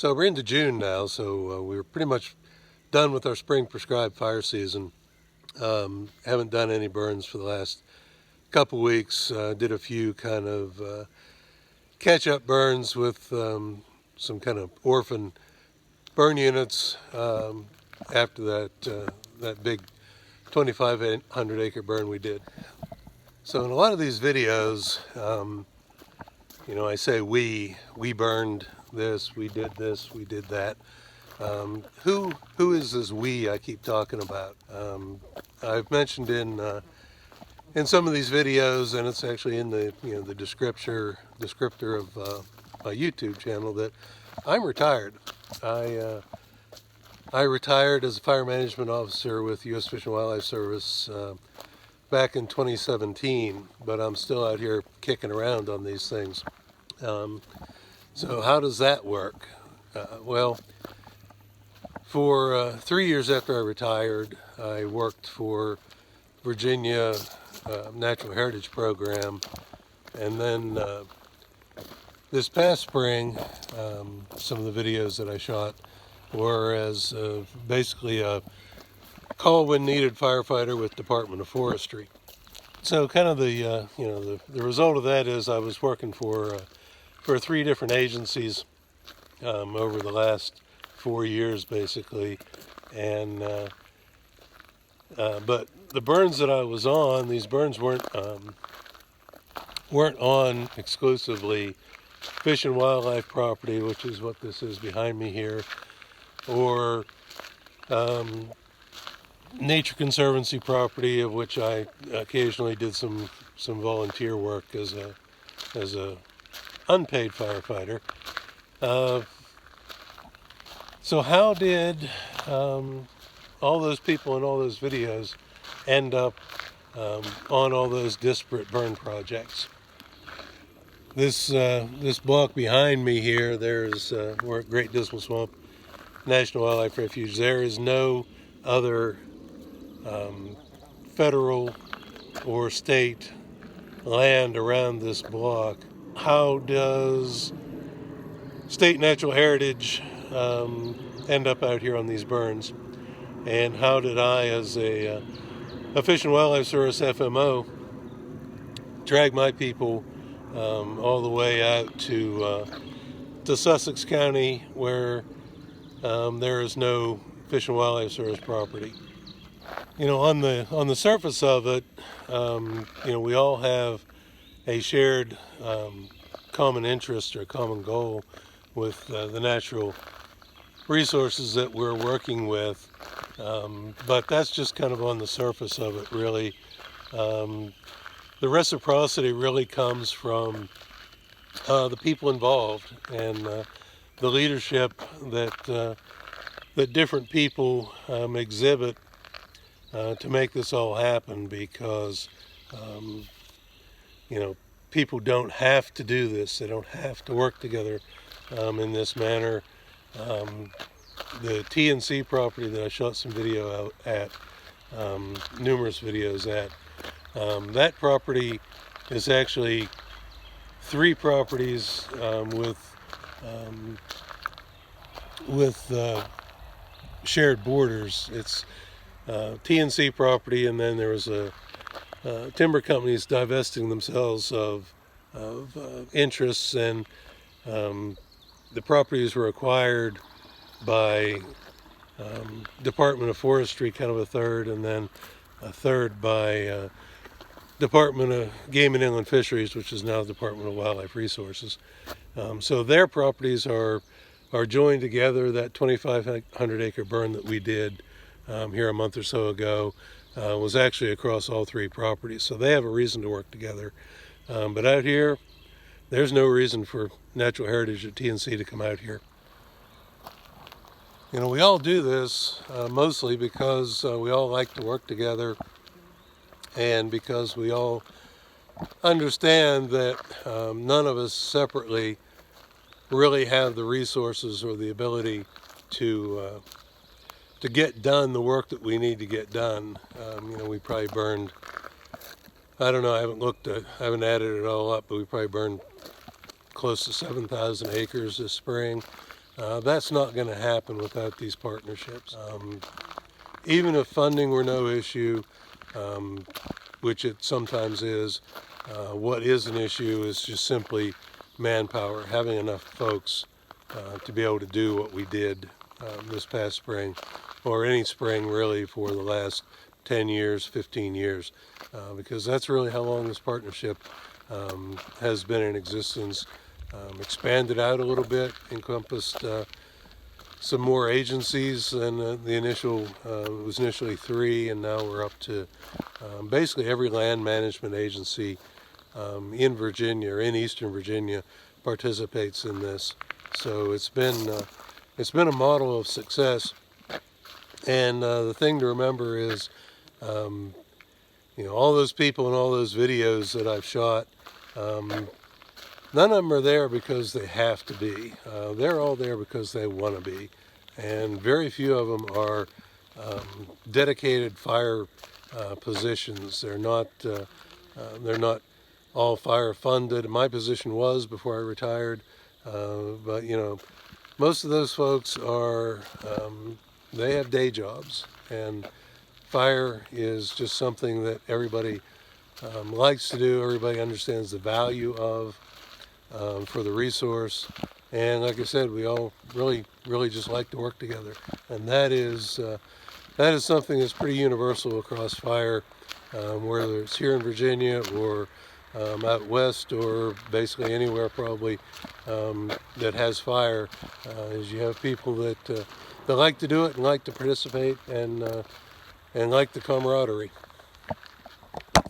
So we're into June now, so we're pretty much done with our spring prescribed fire season. Haven't done any burns for the last couple weeks. Did a few kind of catch-up burns with some kind of orphan burn units after that big 2,500 acre burn we did. So in a lot of these videos, I say we burned this, we did that. Who is this we I keep talking about? I've mentioned in some of these videos, and it's actually in the the descriptor of my YouTube channel, that I'm retired. I retired as a fire management officer with U.S. Fish and Wildlife Service back in 2017, but I'm still out here kicking around on these things. So how does that work? Well, for 3 years after I retired, I worked for Virginia Natural Heritage Program, and then this past spring, some of the videos that I shot were as basically a call when needed firefighter with Department of Forestry. So kind of the result of that is I was working for 3 different agencies over the last 4 years basically, and but the burns that I was on, these burns weren't on exclusively fish and wildlife property, which is what this is behind me here, or Nature Conservancy property, of which I occasionally did some volunteer work as a unpaid firefighter. So how did all those people in all those videos end up on all those disparate burn projects? This block behind me here, we're at Great Dismal Swamp National Wildlife Refuge. There is no other federal or state land around this block. How does state natural heritage end up out here on these burns? And how did I, as a Fish and Wildlife Service FMO, drag my people all the way out to Sussex County, where there is no Fish and Wildlife Service property? On the surface of it, we all have a shared common interest or common goal with the natural resources that we're working with, but that's just kind of on the surface of it, really. The reciprocity really comes from the people involved and the leadership that different people exhibit to make this all happen, because people don't have to do this. They don't have to work together in this manner. The TNC property that I shot some video out at, numerous videos at, that property is actually 3 properties with shared borders. It's TNC property, and then there was a timber companies divesting themselves of interests, and the properties were acquired by Department of Forestry, kind of a third, and then a third by Department of Game and Inland Fisheries, which is now Department of Wildlife Resources. So their properties are joined together. That 2,500 acre burn that we did here a month or so ago was actually across all 3 properties. So they have a reason to work together. But out here, there's no reason for Natural Heritage or TNC to come out here. We all do this mostly because we all like to work together, and because we all understand that none of us separately really have the resources or the ability to get done the work that we need to get done. We probably burned, I don't know, I haven't added it all up, but we probably burned close to 7,000 acres this spring. That's not going to happen without these partnerships. Even if funding were no issue, which it sometimes is, what is an issue is just simply manpower, having enough folks to be able to do what we did this past spring, or any spring really for the last 10 years, 15 years, because that's really how long this partnership has been in existence. Expanded out a little bit, encompassed some more agencies than the initial, it was initially 3, and now we're up to basically every land management agency in Virginia, or in Eastern Virginia, participates in this. So it's been a model of success. And the thing to remember is, all those people and all those videos that I've shot, none of them are there because they have to be. They're all there because they want to be. And very few of them are dedicated fire positions. They're not all fire funded. My position was before I retired, but most of those folks are, they have day jobs, and fire is just something that everybody likes to do. Everybody understands the value of for the resource, and like I said, we all really just like to work together, and that is something that's pretty universal across fire, whether it's here in Virginia or out west, or basically anywhere probably that has fire, is you have people that like to do it and like to participate, and like the camaraderie.